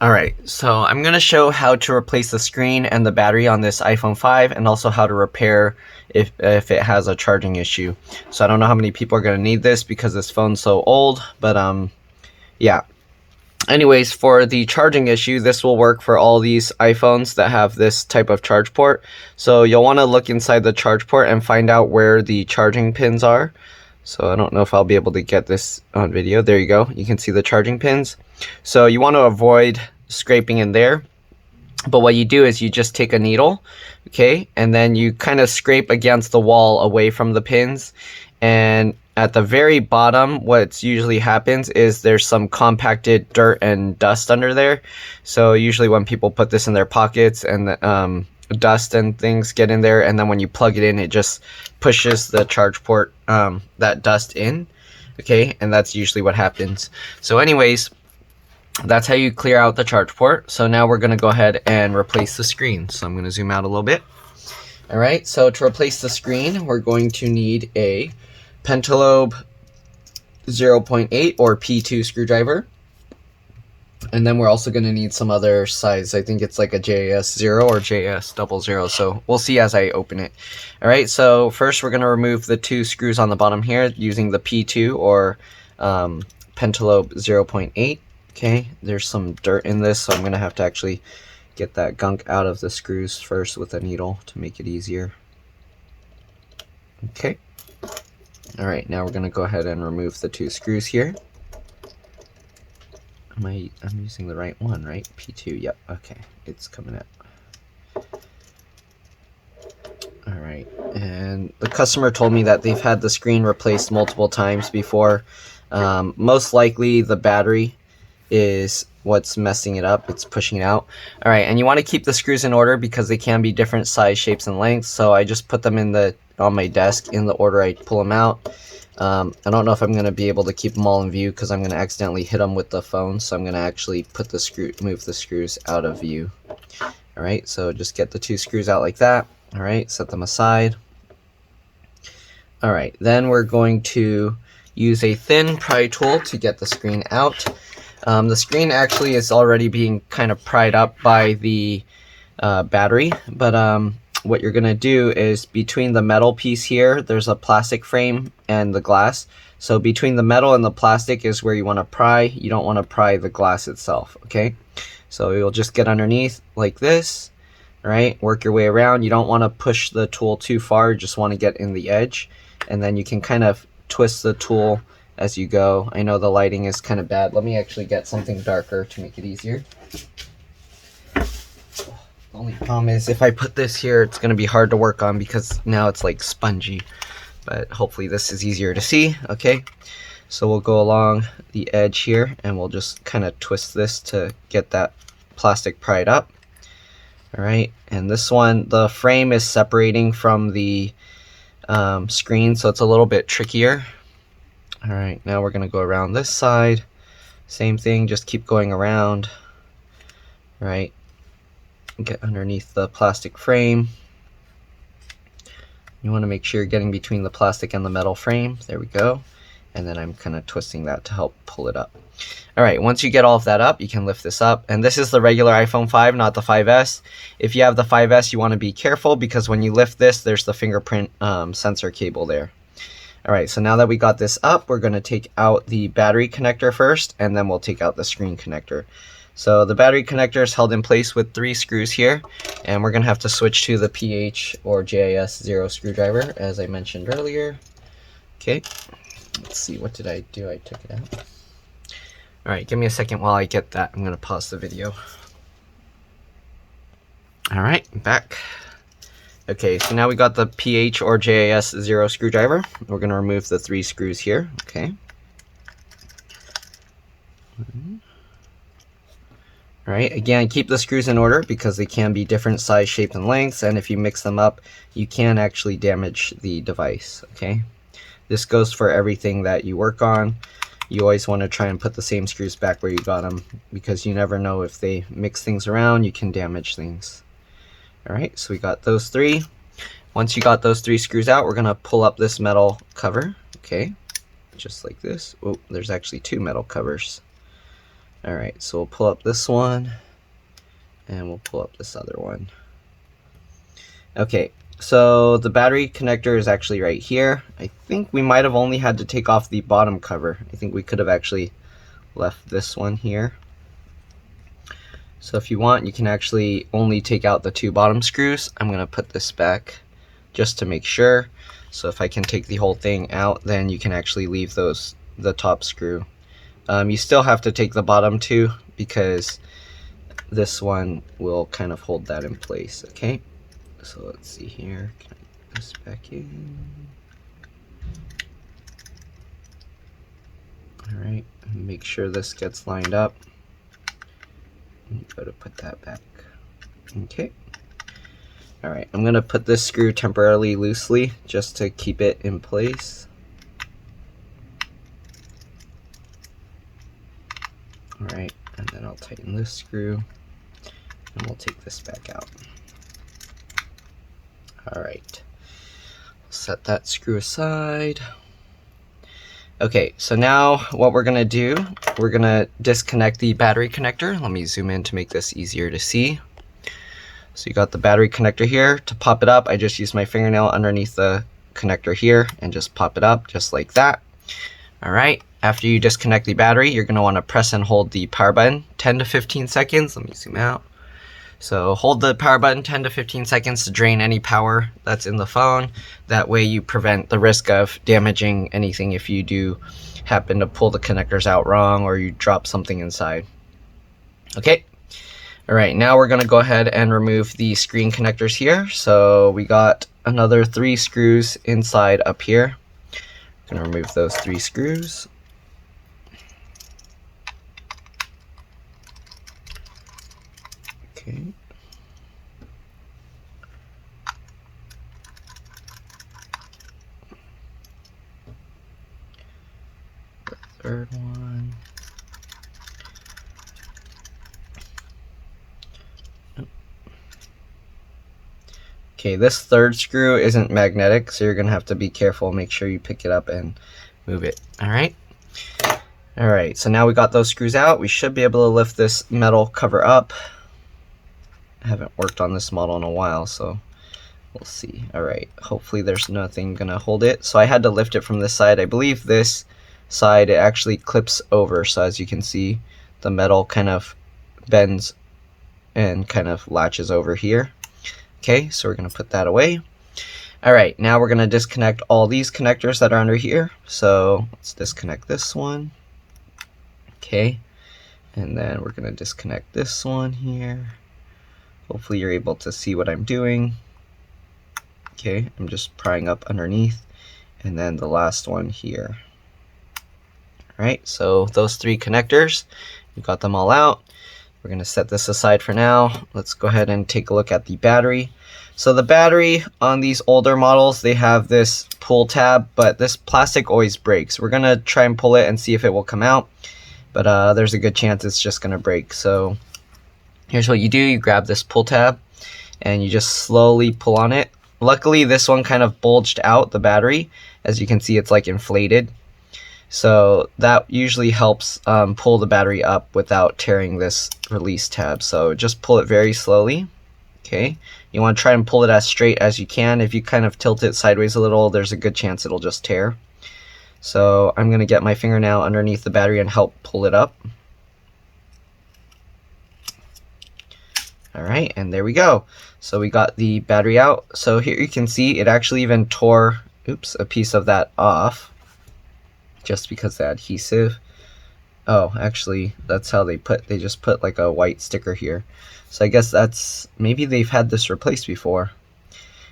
Alright, so I'm going to show how to replace the screen and the battery on this iPhone 5 and also how to repair if it has a charging issue. So I don't know how many people are going to need this because this phone's so old, but yeah. Anyways, for the charging issue, this will work for all these iPhones that have this type of charge port. So you'll want to look inside the charge port and find out where the charging pins are. So I don't know if I'll be able to get this on video. There you go. You can see the charging pins. So you want to avoid scraping in there. But what you do is you just take a needle, okay, and then you kind of scrape against the wall away from the pins. And at the very bottom, what usually happens is there's some compacted dirt and dust under there. So usually when people put this in their pockets and dust and things get in there, and then when you plug it in, it just pushes the charge port, that dust in, okay, and that's usually what happens. So anyways, that's how you clear out the charge port. So now we're going to go ahead and replace the screen. So I'm going to zoom out a little bit. All right, so to replace the screen, we're going to need a pentalobe 0.8 or P2 screwdriver. And then we're also going to need some other size. I think it's like a JS0 or JS00. So we'll see as I open it. All right, so first we're going to remove the two screws on the bottom here using the P2 or pentalobe 0.8. Okay, there's some dirt in this, so I'm going to have to actually get that gunk out of the screws first with a needle to make it easier. Okay. All right, now we're going to go ahead and remove the two screws here. I'm using the right one, right? P2, yep, okay, it's coming out. All right, and the customer told me that they've had the screen replaced multiple times before. Most likely the battery is what's messing it up. It's pushing it out. All right, and you want to keep the screws in order because they can be different size, shapes, and lengths. So I just put them on my desk in the order I pull them out. I don't know if I'm going to be able to keep them all in view because I'm going to accidentally hit them with the phone. So I'm going to actually move the screws out of view. All right, so just get the two screws out like that. All right, set them aside. All right, then we're going to use a thin pry tool to get the screen out. The screen actually is already being kind of pried up by the battery, but what you're going to do is between the metal piece here, there's a plastic frame and the glass. So between the metal and the plastic is where you want to pry. You don't want to pry the glass itself, okay? So you'll just get underneath like this, right? Work your way around. You don't want to push the tool too far. You just want to get in the edge, and then you can kind of twist the tool as you go. I know the lighting is kind of bad. Let me actually get something darker to make it easier. The only problem is if I put this here, it's going to be hard to work on because now it's like spongy. But hopefully this is easier to see. Okay, so we'll go along the edge here and we'll just kind of twist this to get that plastic pried up. All right, and this one, the frame is separating from the screen, so it's a little bit trickier. All right, now we're going to go around this side. Same thing, just keep going around. All right, get underneath the plastic frame. You want to make sure you're getting between the plastic and the metal frame. There we go. And then I'm kind of twisting that to help pull it up. All right, once you get all of that up, you can lift this up. And this is the regular iPhone 5, not the 5S. If you have the 5S, you want to be careful because when you lift this, there's the fingerprint sensor cable there. All right, so now that we got this up, we're going to take out the battery connector first, and then we'll take out the screen connector. So the battery connector is held in place with 3 screws here, and we're going to have to switch to the PH or JS0 screwdriver, as I mentioned earlier. Okay, let's see, what did I do? I took it out. All right, give me a second while I get that. I'm going to pause the video. All right, back. Okay, so now we got the PH or JS0 screwdriver. We're going to remove the 3 screws here. Okay. All right, again, keep the screws in order because they can be different size, shape, and lengths, and if you mix them up, you can actually damage the device, okay? This goes for everything that you work on. You always want to try and put the same screws back where you got them because you never know if they mix things around, you can damage things. All right, so we got those 3. Once you got those 3 screws out, we're going to pull up this metal cover, okay? Just like this. Oh, there's actually 2 metal covers. Alright, so we'll pull up this one, and we'll pull up this other one. Okay, so the battery connector is actually right here. I think we might have only had to take off the bottom cover. I think we could have actually left this one here. So if you want, you can actually only take out the 2 bottom screws. I'm going to put this back just to make sure. So if I can take the whole thing out, then you can actually leave the top screw. You still have to take the bottom 2 because this one will kind of hold that in place. Okay, so let's see here. Can I put this back in? Alright, make sure this gets lined up. Go to put that back. Okay. Alright, I'm going to put this screw temporarily loosely just to keep it in place. Alright, and then I'll tighten this screw and we'll take this back out. Alright, set that screw aside. Okay, so now what we're going to do, we're going to disconnect the battery connector. Let me zoom in to make this easier to see. So you got the battery connector here. To pop it up, I just use my fingernail underneath the connector here and just pop it up just like that. Alright, after you disconnect the battery, you're going to want to press and hold the power button 10 to 15 seconds. Let me zoom out. So hold the power button 10 to 15 seconds to drain any power that's in the phone. That way you prevent the risk of damaging anything if you do happen to pull the connectors out wrong or you drop something inside. Okay. Alright, now we're going to go ahead and remove the screen connectors here. So we got another 3 screws inside up here. I'm going to remove those 3 screws. Okay. The third one. Okay, this third screw isn't magnetic, so you're going to have to be careful. Make sure you pick it up and move it. Alright? Alright, so now we got those screws out. We should be able to lift this metal cover up. I haven't worked on this model in a while, so we'll see. Alright, hopefully there's nothing gonna hold it. So I had to lift it from this side. I believe this side, it actually clips over, so as you can see, the metal kind of bends and kind of latches over here. Okay, so we're gonna put that away. Alright, now we're gonna disconnect all these connectors that are under here. So let's disconnect this one. Okay, and then we're gonna disconnect this one here. Hopefully you're able to see what I'm doing. Okay, I'm just prying up underneath. And then the last one here. Alright, so those 3 connectors, we got them all out. We're going to set this aside for now. Let's go ahead and take a look at the battery. So the battery on these older models, they have this pull tab, but this plastic always breaks. We're going to try and pull it and see if it will come out. But there's a good chance it's just going to break. So here's what you do. You grab this pull tab and you just slowly pull on it. Luckily, this one kind of bulged out, the battery. As you can see, it's like inflated. So that usually helps pull the battery up without tearing this release tab. So just pull it very slowly. Okay. You want to try and pull it as straight as you can. If you kind of tilt it sideways a little, there's a good chance it'll just tear. So I'm going to get my fingernail underneath the battery and help pull it up. Alright, and there we go. So we got the battery out. So here you can see it actually even tore, a piece of that off. Just because the adhesive. Oh, actually, that's how they just put like a white sticker here. So I guess that's, maybe they've had this replaced before.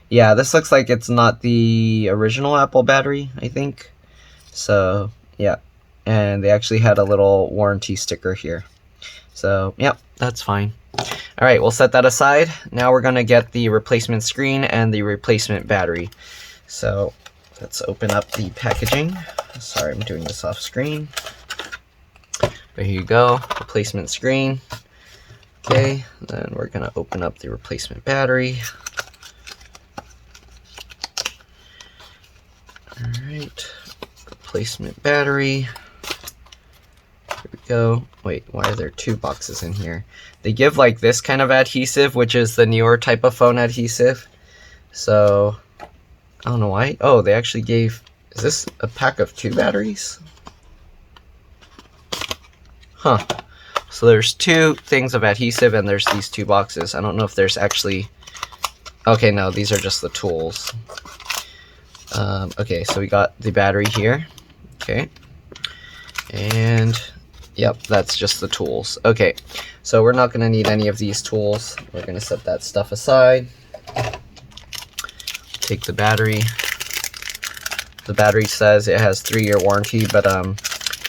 Yeah, this looks like it's not the original Apple battery, I think. So, yeah. And they actually had a little warranty sticker here. So, yep, that's fine. Alright, we'll set that aside. Now we're going to get the replacement screen and the replacement battery. So, let's open up the packaging. Sorry, I'm doing this off screen. But here you go, replacement screen. Okay, then we're going to open up the replacement battery. Alright, replacement battery. Here we go. Wait, why are there two boxes in here? They give like this kind of adhesive, which is the newer type of phone adhesive. So I don't know why. Oh, they actually gave, is this a pack of 2 batteries? Huh. So there's 2 things of adhesive and there's these 2 boxes. I don't know if there's actually, okay, no, these are just the tools. Okay, so we got the battery here. Okay. And yep, that's just the tools. Okay, so we're not going to need any of these tools. We're going to set that stuff aside. Take the battery. The battery says it has 3-year warranty, but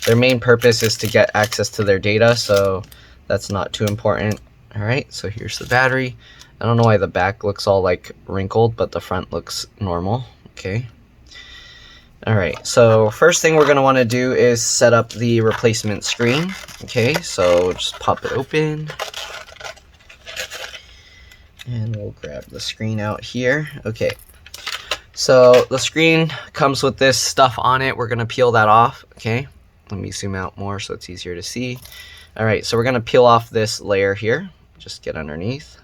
their main purpose is to get access to their data, so that's not too important. All right, so here's the battery. I don't know why the back looks all like wrinkled, but the front looks normal. Okay. All right, so first thing we're going to want to do is set up the replacement screen. Okay, so just pop it open. And we'll grab the screen out here. Okay, so the screen comes with this stuff on it. We're going to peel that off. Okay, let me zoom out more so it's easier to see. All right, so we're going to peel off this layer here. Just get underneath.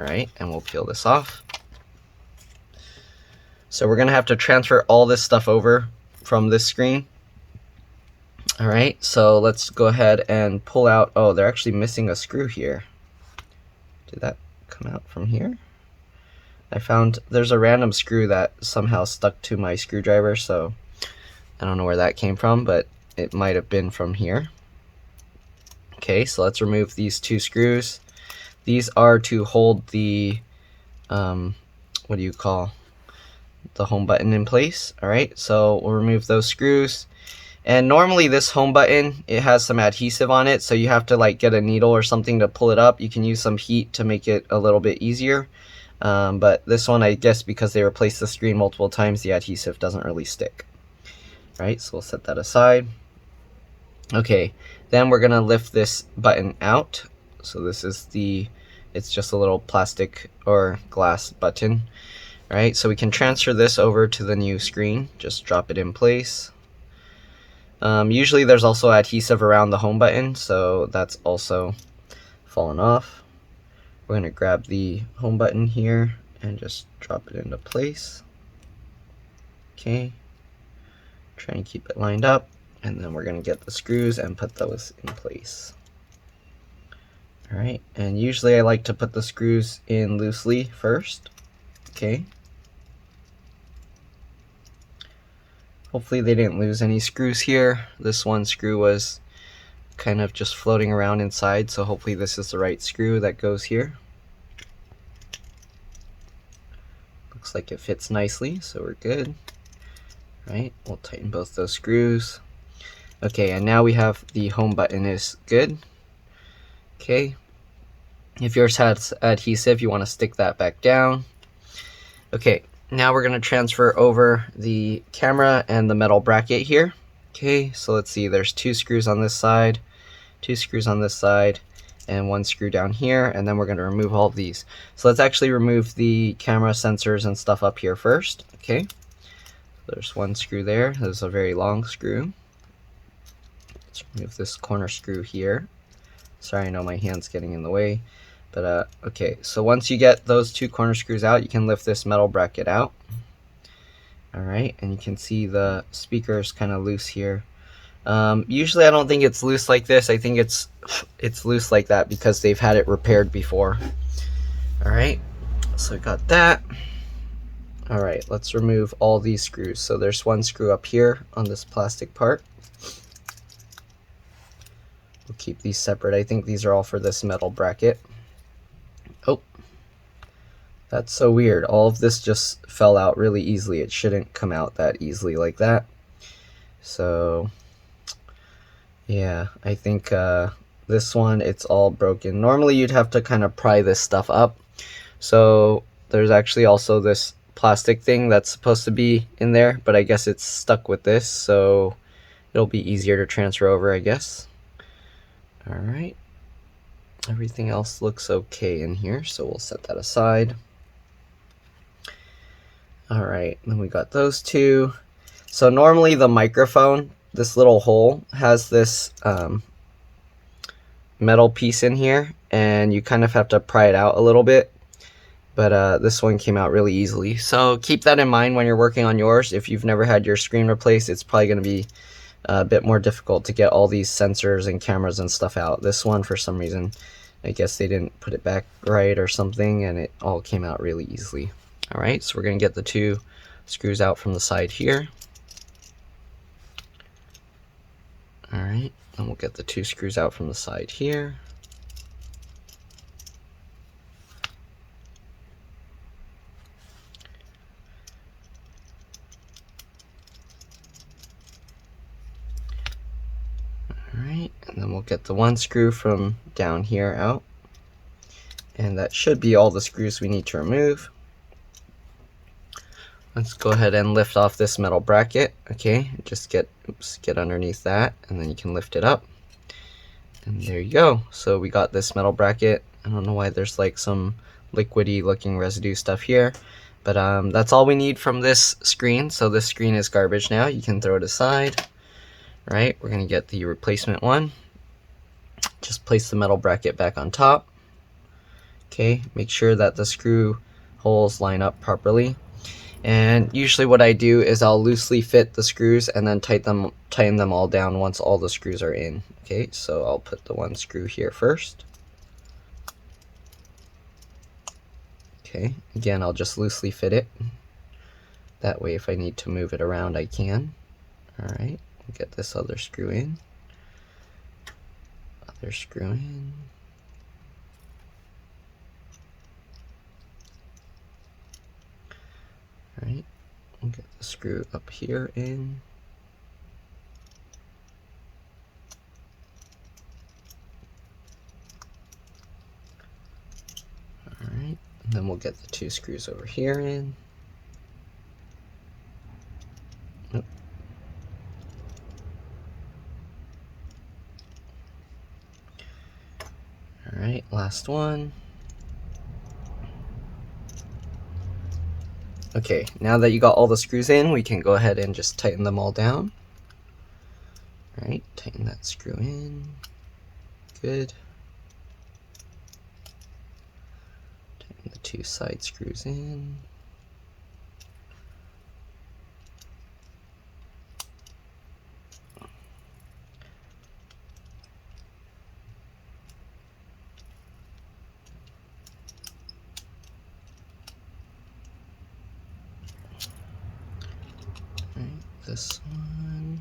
All right, and we'll peel this off. So we're going to have to transfer all this stuff over from this screen. All right, so let's go ahead and pull out, oh, they're actually missing a screw here. Did that come out from here? I found there's a random screw that somehow stuck to my screwdriver, so I don't know where that came from, but it might have been from here. Okay, so let's remove these 2 screws. These are to hold the, what do you call, the home button in place. All right, so we'll remove those screws. And normally this home button, it has some adhesive on it, so you have to like get a needle or something to pull it up. You can use some heat to make it a little bit easier. But this one, I guess because they replaced the screen multiple times, the adhesive doesn't really stick. All right, so we'll set that aside. Okay, then we're gonna lift this button out. So this is the, it's just a little plastic or glass button. All right, so we can transfer this over to the new screen. Just drop it in place. Usually there's also adhesive around the home button, so that's also fallen off. We're going to grab the home button here and just drop it into place. Okay, try and keep it lined up, and then we're going to get the screws and put those in place. All right, and usually I like to put the screws in loosely first. Okay. Hopefully they didn't lose any screws here. This one screw was kind of just floating around inside, so hopefully this is the right screw that goes here. Looks like it fits nicely, so we're good. Right, we'll tighten both those screws. Okay, and now we have the home button is good. Okay, if yours has adhesive, you want to stick that back down. Okay, now we're going to transfer over the camera and the metal bracket here. Okay, so let's see, there's 2 screws on this side, 2 screws on this side, and 1 screw down here, and then we're going to remove all of these. So let's actually remove the camera sensors and stuff up here first. Okay, there's 1 screw there. There's a very long screw. Let's remove this corner screw here. Sorry, I know my hand's getting in the way. But okay, so once you get those 2 corner screws out, you can lift this metal bracket out. All right, and you can see the speaker is kind of loose here. Usually I don't think it's loose like this. I think it's loose like that because they've had it repaired before. All right, so I got that. All right, let's remove all these screws. So there's 1 screw up here on this plastic part. We'll keep these separate. I think these are all for this metal bracket. Oh, that's so weird. All of this just fell out really easily. It shouldn't come out that easily like that. So yeah, I think this one, it's all broken. Normally you'd have to kind of pry this stuff up. So there's actually also this plastic thing that's supposed to be in there, but I guess it's stuck with this, so it'll be easier to transfer over, I guess. All right. Everything else looks okay in here, so we'll set that aside. All right, then we got those 2. So normally the microphone this little hole has this metal piece in here, and you kind of have to pry it out a little bit. But this one came out really easily. So keep that in mind when you're working on yours. If you've never had your screen replaced, it's probably going to be a bit more difficult to get all these sensors and cameras and stuff out. This one, for some reason, I guess they didn't put it back right or something, and it all came out really easily. All right, so we're going to get the 2 screws out from the side here. All right, and we'll get the 2 screws out from the side here. Alright, and then we'll get the 1 screw from down here out. And that should be all the screws we need to remove. Let's go ahead and lift off this metal bracket. Okay, just get underneath that, and then you can lift it up. And there you go. So we got this metal bracket. I don't know why there's like some liquidy looking residue stuff here. But that's all we need from this screen. So this screen is garbage now. You can throw it aside. Right, we're going to get the replacement one. Just place the metal bracket back on top. Okay, make sure that the screw holes line up properly. And usually what I do is I'll loosely fit the screws and then tighten them all down once all the screws are in. Okay, so I'll put the 1 screw here first. Okay, again, I'll just loosely fit it. That way if I need to move it around, I can. Alright, get this other screw in. Other screw in. Alright, we'll get the screw up here in. Alright, and then we'll get the 2 screws over here in. Nope. Alright, last one. Okay, now that you got all the screws in, we can go ahead and just tighten them all down. Alright, tighten that screw in. Good. Tighten the 2 side screws in. This one.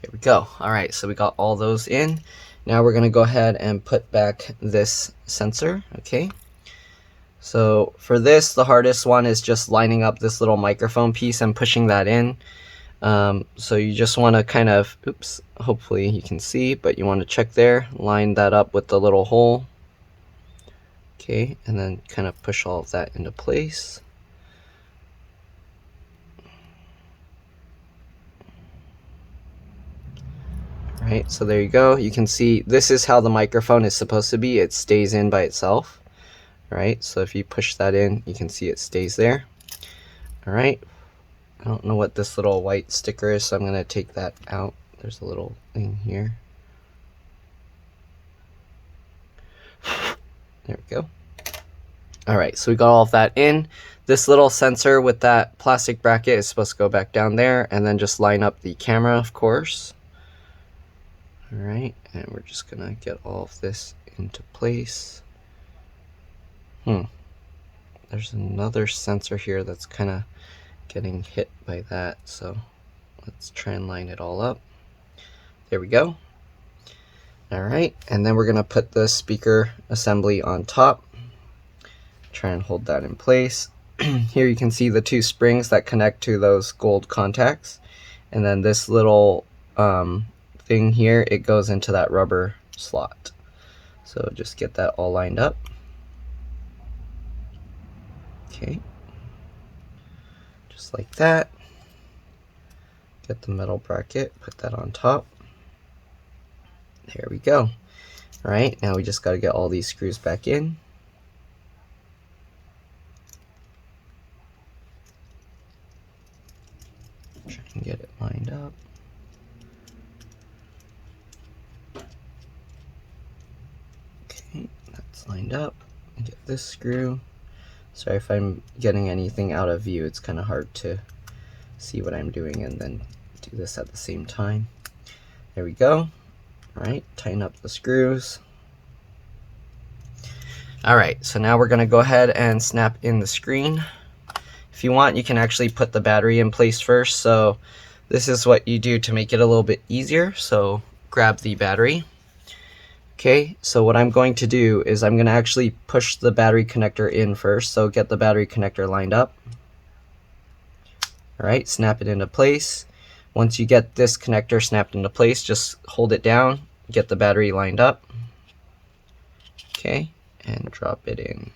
Here we go. Alright, so we got all those in. Now we're going to go ahead and put back this sensor. Okay. So for this, the hardest one is just lining up this little microphone piece and pushing that in. So you just want to kind of, oops, hopefully you can see, but you want to check there, line that up with the little hole. Okay, and then kind of push all of that into place. Right, so there you go. You can see this is how the microphone is supposed to be. It stays in by itself. Right, so if you push that in, you can see it stays there. Alright, I don't know what this little white sticker is, so I'm going to take that out. There's a little thing here. There we go. Alright, so we got all of that in. This little sensor with that plastic bracket is supposed to go back down there, and then just line up the camera, of course. Alright, and we're just going to get all of this into place. There's another sensor here that's kind of getting hit by that, so let's try and line it all up. There we go. Alright, and then we're going to put the speaker assembly on top. Try and hold that in place. Here you can see the 2 springs that connect to those gold contacts. And then this little thing here, it goes into that rubber slot. So just get that all lined up. Okay. Just like that. Get the metal bracket, put that on top. There we go. Alright, now we just got to get all these screws back in. Try and get it lined up. Okay, that's lined up. Get this screw. Sorry if I'm getting anything out of view. It's kind of hard to see what I'm doing and then do this at the same time. There we go. All right, tighten up the screws. All right, so now we're gonna go ahead and snap in the screen. If you want, you can actually put the battery in place first. So this is what you do to make it a little bit easier. So grab the battery. Okay, so what I'm going to do is I'm gonna actually push the battery connector in first. So get the battery connector lined up. All right, snap it into place. Once you get this connector snapped into place, just hold it down, get the battery lined up. Okay, and drop it in.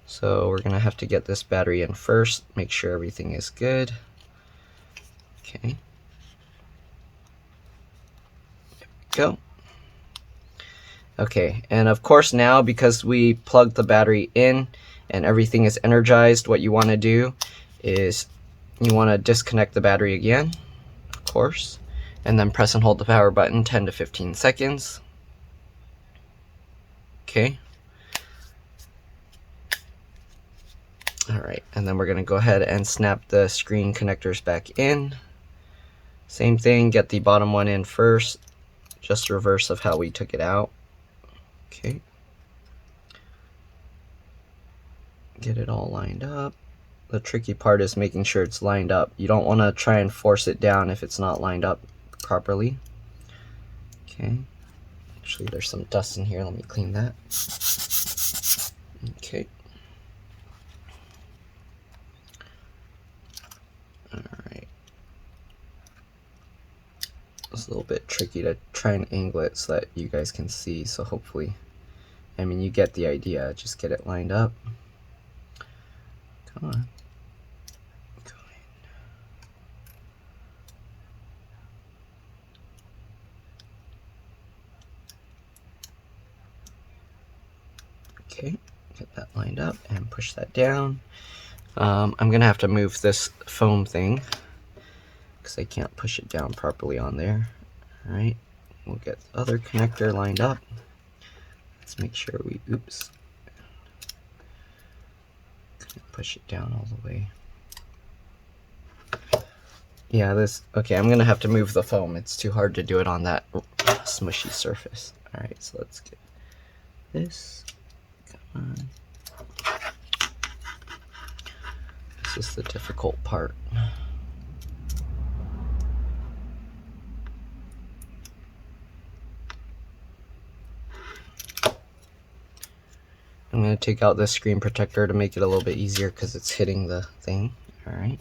So we're gonna have to get this battery in first, make sure everything is good. Okay. There we go. Okay, and of course now because we plugged the battery in and everything is energized, what you want to do is you want to disconnect the battery again, of course, and then press and hold the power button 10 to 15 seconds. Okay. All right, and then we're going to go ahead and snap the screen connectors back in. Same thing, get the bottom one in first, just reverse of how we took it out. Okay. Get it all lined up. The tricky part is making sure it's lined up. You don't want to try and force it down if it's not lined up properly. Okay. Actually, there's some dust in here. Let me clean that. Okay. Alright. It's a little bit tricky to try and angle it so that you guys can see, so hopefully, I mean, you get the idea. Just get it lined up. Come on. Go in. Okay, get that lined up and push that down. I'm gonna have to move this foam thing because I can't push it down properly on there. All right, we'll get the other connector lined up. Let's make sure we, oops, push it down all the way. Yeah, this, okay, I'm gonna have to move the foam. It's too hard to do it on that smushy surface. All right, so let's get this, come on. This is the difficult part. I'm going to take out this screen protector to make it a little bit easier because it's hitting the thing. All right.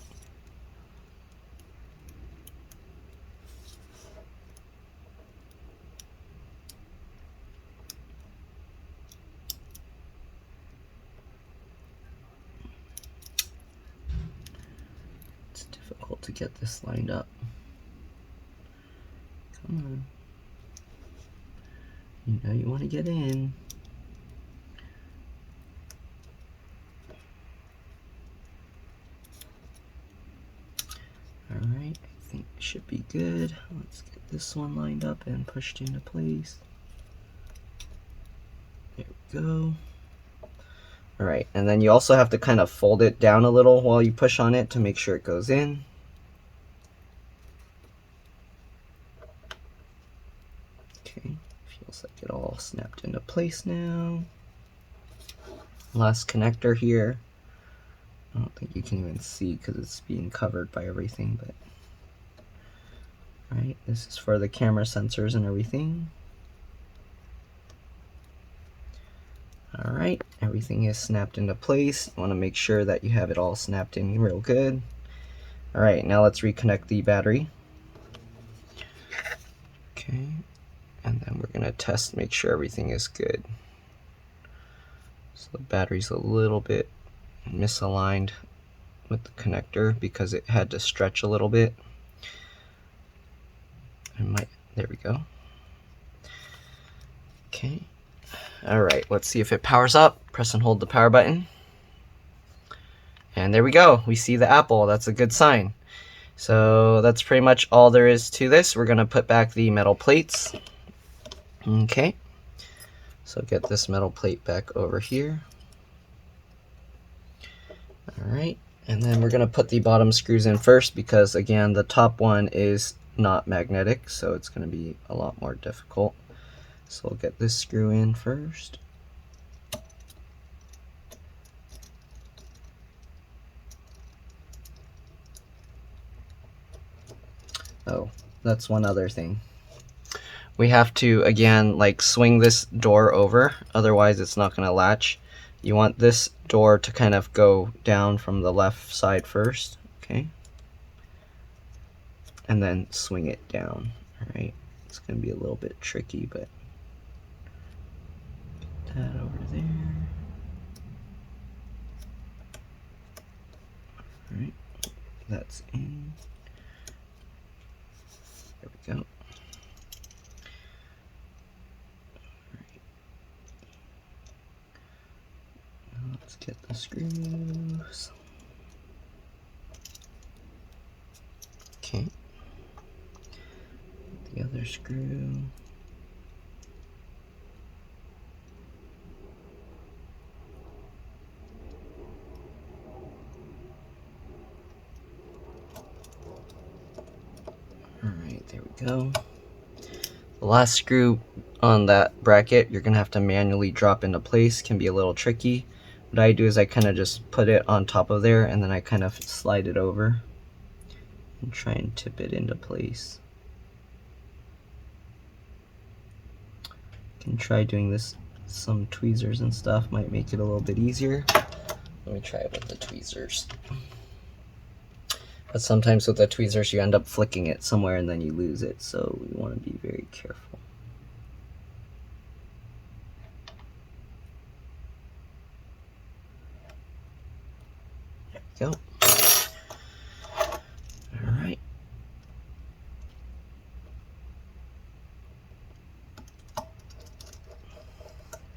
It's difficult to get this lined up. Come on. You know you want to get in. Alright, I think it should be good. Let's get this one lined up and pushed into place. There we go. Alright, and then you also have to kind of fold it down a little while you push on it to make sure it goes in. Okay, feels like it all snapped into place now. Last connector here. I don't think you can even see because it's being covered by everything, but right, this is for the camera sensors and everything. All right, everything is snapped into place. You want to make sure that you have it all snapped in real good. All right, now let's reconnect the battery. Okay, and then we're gonna test, make sure everything is good. So the battery's a little bit misaligned with the connector because it had to stretch a little bit. There we go. Okay. All right, let's see if it powers up. Press and hold the power button. And there we go. We see the apple. That's a good sign. So that's pretty much all there is to this. We're gonna put back the metal plates. Okay. So get this metal plate back over here. Alright, and then we're going to put the bottom screws in first because, again, the top one is not magnetic, so it's going to be a lot more difficult. So we'll get this screw in first. Oh, that's one other thing. We have to, again, like swing this door over, otherwise it's not going to latch. You want this door to kind of go down from the left side first, okay? And then swing it down, alright? It's going to be a little bit tricky, but get that over there. Alright, that's in. There we go. Let's get the screws. Okay. The other screw. Alright, there we go. The last screw on that bracket, you're going to have to manually drop into place. Can be a little tricky. What I do is I kind of just put it on top of there and then I kind of slide it over and try and tip it into place. Can try doing this. Some tweezers and stuff might make it a little bit easier. Let me try it with the tweezers. But sometimes with the tweezers you end up flicking it somewhere and then you lose it, so we want to be very careful. There we go. Alright.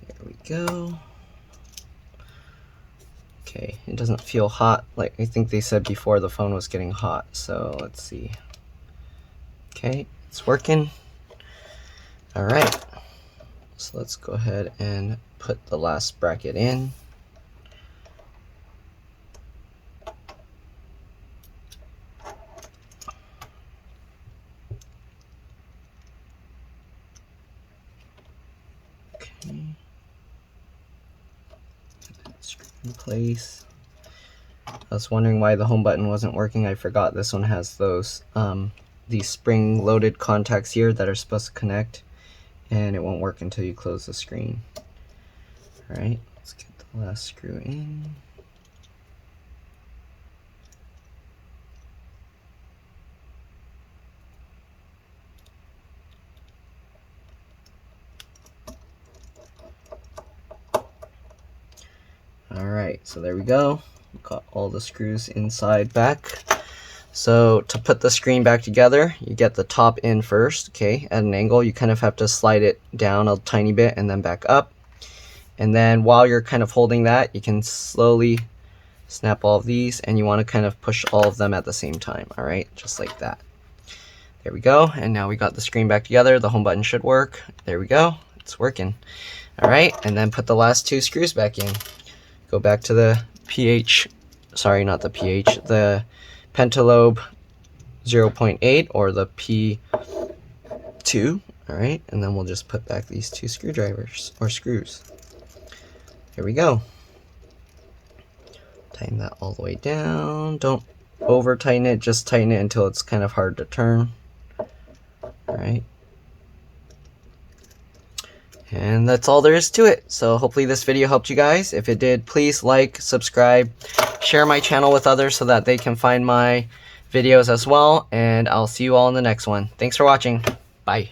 There we go. Okay, it doesn't feel hot. Like I think they said before, the phone was getting hot, so let's see. Okay, it's working. Alright, so let's go ahead and put the last bracket in. Okay. Screw in place. I was wondering why the home button wasn't working. I forgot this one has those these spring loaded contacts here that are supposed to connect, and it won't work until you close the screen. Alright, let's get the last screw in. Alright, so there we go. We've got all the screws inside back. So to put the screen back together, you get the top in first, okay, at an angle. You kind of have to slide it down a tiny bit and then back up. And then while you're kind of holding that, you can slowly snap all of these, and you want to kind of push all of them at the same time, alright, just like that. There we go, and now we got the screen back together. The home button should work. There we go, it's working. Alright, and then put the last two screws back in. Go back to the the pentalobe 0.8 or the P2, alright, and then we'll just put back these two screwdrivers, or screws. Here we go. Tighten that all the way down. Don't over tighten it, just tighten it until it's kind of hard to turn. Alright. And that's all there is to it. So hopefully this video helped you guys. If it did, please like, subscribe, share my channel with others so that they can find my videos as well. And I'll see you all in the next one. Thanks for watching. Bye.